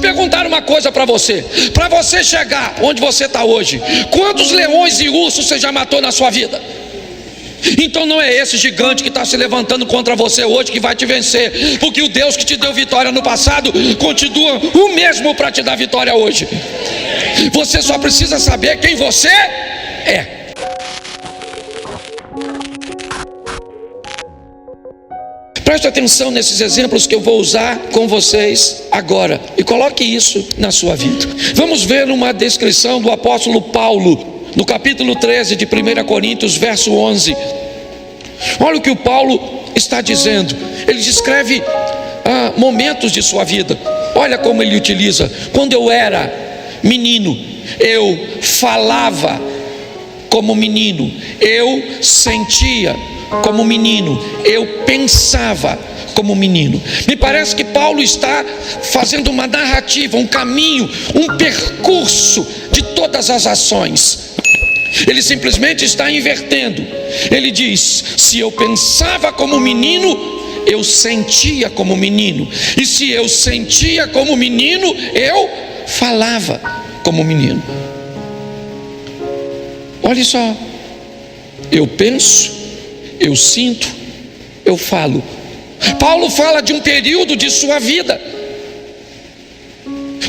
perguntar uma coisa para você chegar onde você está hoje, quantos leões e ursos você já matou na sua vida? Então não é esse gigante que está se levantando contra você hoje que vai te vencer, porque o Deus que te deu vitória no passado continua o mesmo para te dar vitória hoje. Você só precisa saber quem você é. Preste atenção nesses exemplos que eu vou usar com vocês agora e coloque isso na sua vida. Vamos ver uma descrição do apóstolo Paulo no capítulo 13 de 1 Coríntios, verso 11. Olha o que o Paulo está dizendo. Ele descreve momentos de sua vida. Olha como ele utiliza: quando eu era menino, eu falava como menino, eu sentia como menino, eu pensava como menino. Me parece que Paulo está fazendo uma narrativa, um caminho, um percurso de todas as ações. Ele simplesmente está invertendo. Ele diz: se eu pensava como menino, eu sentia como menino, e se eu sentia como menino, eu falava como menino. Olha só, eu penso, eu sinto, eu falo. Paulo fala de um período de sua vida,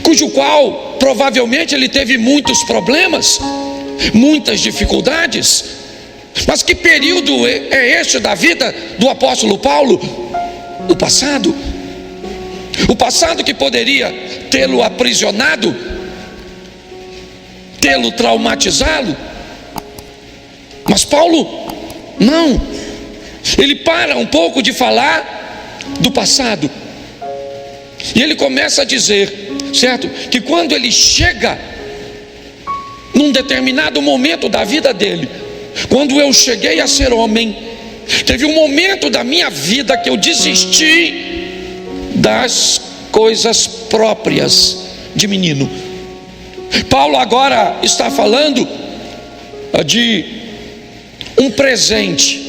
cujo qual provavelmente ele teve muitos problemas, muitas dificuldades. Mas que período é este da vida do apóstolo Paulo? O passado. O passado que poderia tê-lo aprisionado, tê-lo traumatizado. Mas Paulo não. Ele para um pouco de falar do passado e ele começa a dizer, certo, que quando ele chega num determinado momento da vida dele, quando eu cheguei a ser homem, teve um momento da minha vida que eu desisti das coisas próprias de menino. Paulo agora está falando de um presente,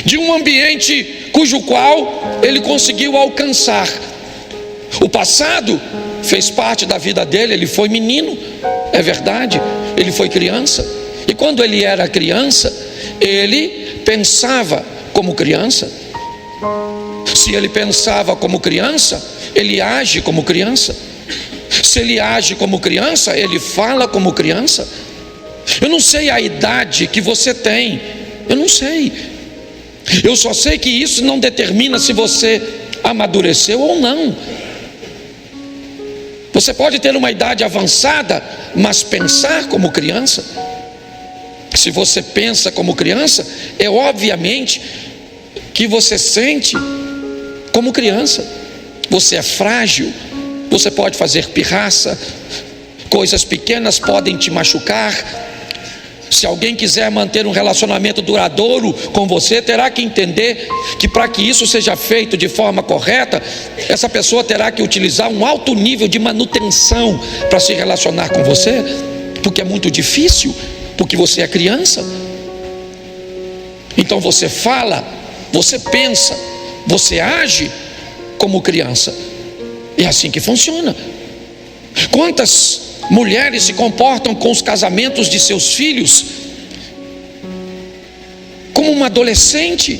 de um ambiente cujo qual ele conseguiu alcançar. O passado fez parte da vida dele. Ele foi menino, é verdade, ele foi criança, e quando ele era criança, ele pensava como criança. Se ele pensava como criança, ele age como criança. Se ele age como criança, ele fala como criança. Eu não sei a idade que você tem, eu não sei. Eu só sei que isso não determina se você amadureceu ou não. Você pode ter uma idade avançada, mas pensar como criança. Se você pensa como criança, é obviamente que você sente como criança. Você é frágil, você pode fazer pirraça, coisas pequenas podem te machucar. Se alguém quiser manter um relacionamento duradouro com você, terá que entender que para que isso seja feito de forma correta, essa pessoa terá que utilizar um alto nível de manutenção para se relacionar com você, porque é muito difícil, porque você é criança. Então você fala, você pensa, você age como criança. É assim que funciona. Quantas mulheres se comportam com os casamentos de seus filhos como uma adolescente?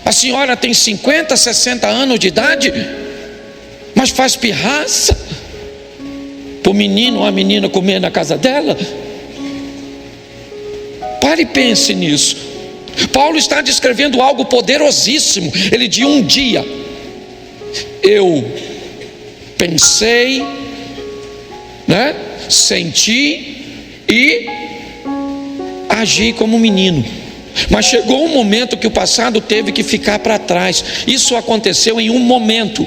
A senhora tem 50, 60 anos de idade, mas faz pirraça para o menino ou a menina comer na casa dela. Pare e pense nisso. Paulo está descrevendo algo poderosíssimo. Ele diz: um dia eu pensei, senti e agi como menino. Mas chegou um momento que o passado teve que ficar para trás. Isso aconteceu em um momento,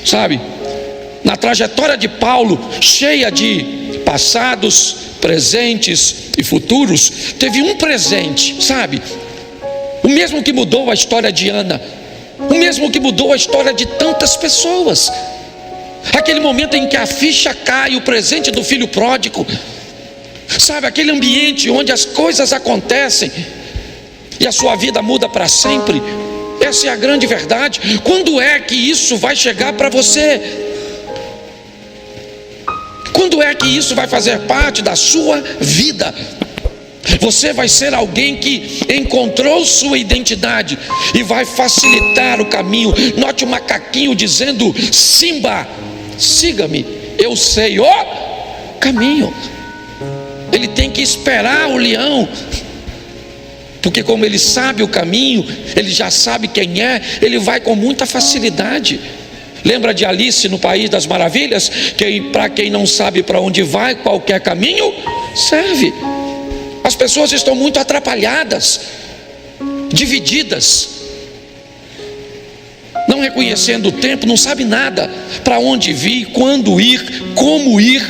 sabe? Na trajetória de Paulo, cheia de passados, presentes e futuros, teve um presente, sabe? O mesmo que mudou a história de Ana, o mesmo que mudou a história de tantas pessoas. Aquele momento em que a ficha cai, o presente do filho pródigo, sabe, aquele ambiente onde as coisas acontecem e a sua vida muda para sempre. Essa é a grande verdade. Quando é que isso vai chegar para você? Quando é que isso vai fazer parte da sua vida? Você vai ser alguém que encontrou sua identidade e vai facilitar o caminho. Note o macaquinho dizendo: Simba, siga-me, eu sei o caminho. Ele tem que esperar o leão, porque como ele sabe o caminho, ele já sabe quem é, ele vai com muita facilidade. Lembra de Alice no País das Maravilhas? Que para quem não sabe para onde vai, qualquer caminho serve. As pessoas estão muito atrapalhadas, divididas, não reconhecendo o tempo, não sabe nada para onde vir, quando ir, como ir.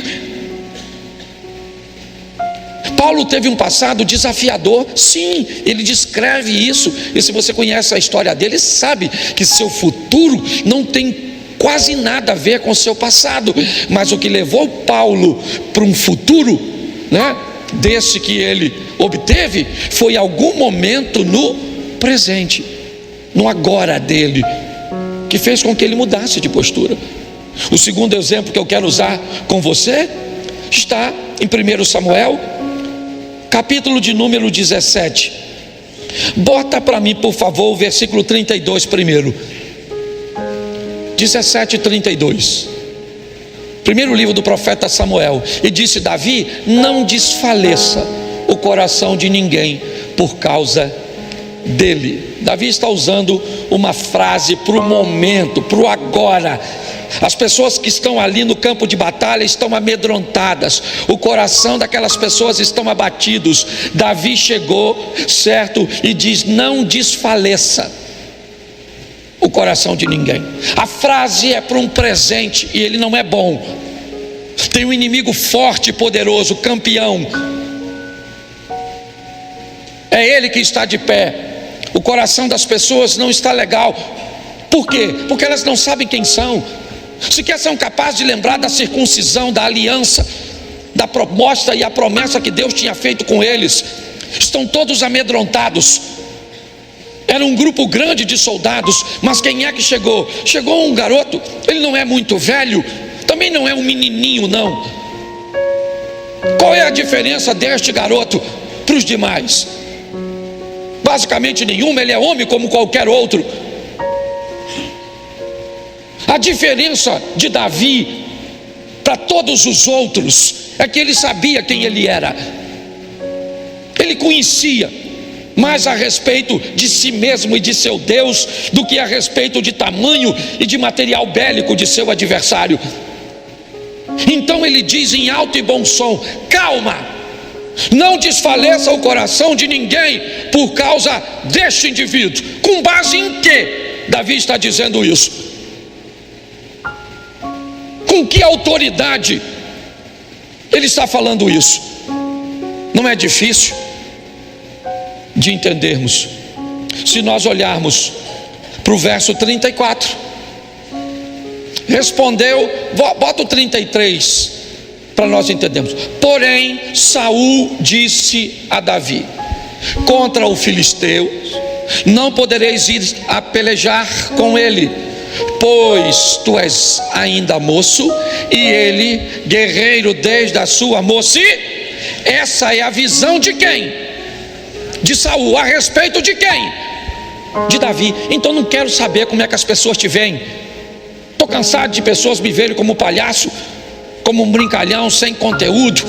Paulo teve um passado desafiador, sim, ele descreve isso, e se você conhece a história dele, sabe que seu futuro não tem quase nada a ver com o seu passado, mas o que levou Paulo para um futuro, desse que ele obteve, foi algum momento no presente, no agora dele, que fez com que ele mudasse de postura. O segundo exemplo que eu quero usar com você está em 1 Samuel, capítulo de número 17. Bota para mim, por favor, o versículo 32 primeiro. 17:32. Primeiro livro do profeta Samuel. E disse Davi: não desfaleça o coração de ninguém por causa dele. Davi está usando uma frase para o momento, para o agora. As pessoas que estão ali no campo de batalha estão amedrontadas, o coração daquelas pessoas estão abatidos. Davi chegou, certo, e diz: não desfaleça o coração de ninguém. A frase é para um presente e ele não é bom. Tem um inimigo forte, poderoso, campeão. É ele que está de pé. O coração das pessoas não está legal. Por quê? Porque elas não sabem quem são. Sequer são capazes de lembrar da circuncisão, da aliança, da proposta e a promessa que Deus tinha feito com eles. Estão todos amedrontados. Era um grupo grande de soldados, mas quem é que chegou? Chegou um garoto, ele não é muito velho, também não é um menininho não. Qual é a diferença deste garoto para os demais? Basicamente nenhuma, ele é homem como qualquer outro. A diferença de Davi para todos os outros é que ele sabia quem ele era. Ele conhecia mais a respeito de si mesmo e de seu Deus do que a respeito de tamanho e de material bélico de seu adversário. Então ele diz em alto e bom som: calma, não desfaleça o coração de ninguém por causa deste indivíduo. Com base em que Davi está dizendo isso? Com que autoridade ele está falando isso? Não é difícil de entendermos se nós olharmos para o verso 34. Respondeu, bota o 33 para nós entendermos. Porém Saul disse a Davi: contra o filisteu não podereis ir a pelejar com ele, pois tu és ainda moço e ele guerreiro desde a sua mocidade. Essa é a visão de quem? De Saul. A respeito de quem? De Davi. Então não quero saber como é que as pessoas te veem. Estou cansado de pessoas me verem como palhaço, como um brincalhão sem conteúdo.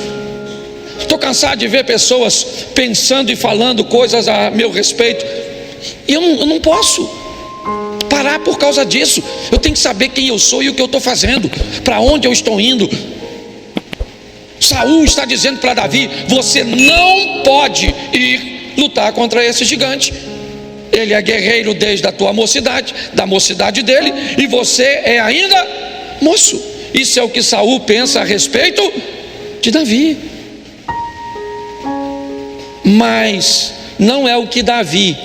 Estou cansado de ver pessoas pensando e falando coisas a meu respeito. E eu não posso parar por causa disso. Eu tenho que saber quem eu sou e o que eu estou fazendo, para onde eu estou indo. Saul está dizendo para Davi: você não pode ir lutar contra esse gigante. Ele é guerreiro desde a tua mocidade, da mocidade dele, e você é ainda moço. Isso é o que Saul pensa a respeito de Davi. Mas não é o que Davi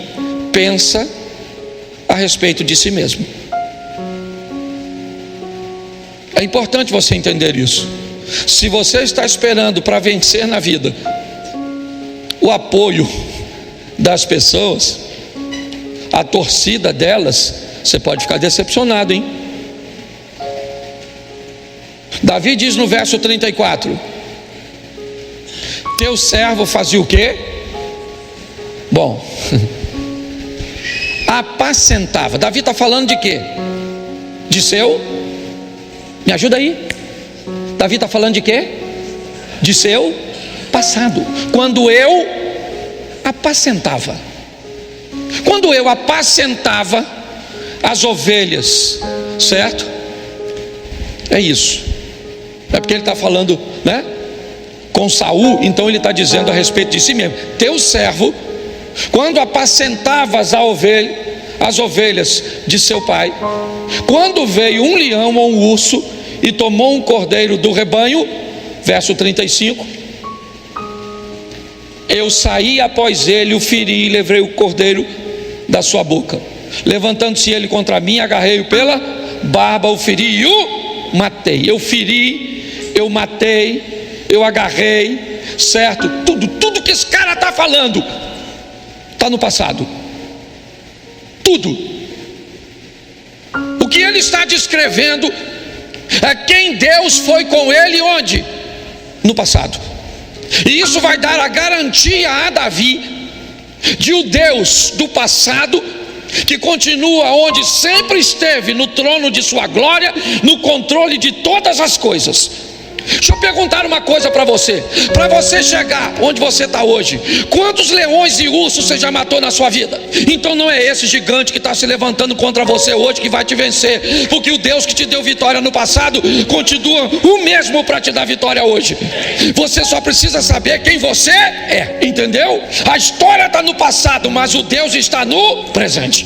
pensa a respeito de si mesmo. É importante você entender isso. Se você está esperando para vencer na vida o apoio das pessoas, a torcida delas, você pode ficar decepcionado, hein? Davi diz no verso 34: teu servo fazia o quê? Bom, apacentava. Davi está falando de quê? De seu, me ajuda aí. Davi está falando de quê? De seu passado. Quando eu apacentava. Quando eu apacentava as ovelhas, certo? É isso. É porque ele está falando, né, com Saul, então ele está dizendo a respeito de si mesmo. Teu servo, quando apacentava as ovelhas de seu pai, quando veio um leão ou um urso e tomou um cordeiro do rebanho, verso 35, eu saí após ele, o feri e levei o cordeiro da sua boca. Levantando-se ele contra mim, agarrei-o pela barba, o feri e o matei. Eu feri, eu matei, eu agarrei, certo? Tudo que esse cara está falando está no passado. Tudo. O que ele está descrevendo é quem Deus foi com ele onde? No passado. E isso vai dar a garantia a Davi de o Deus do passado, que continua onde sempre esteve, no trono de sua glória, no controle de todas as coisas. Deixa eu perguntar uma coisa para você chegar onde você está hoje, quantos leões e ursos você já matou na sua vida? Então não é esse gigante que está se levantando contra você hoje que vai te vencer, porque o Deus que te deu vitória no passado continua o mesmo para te dar vitória hoje. Você só precisa saber quem você é, entendeu? A história está no passado, mas o Deus está no presente.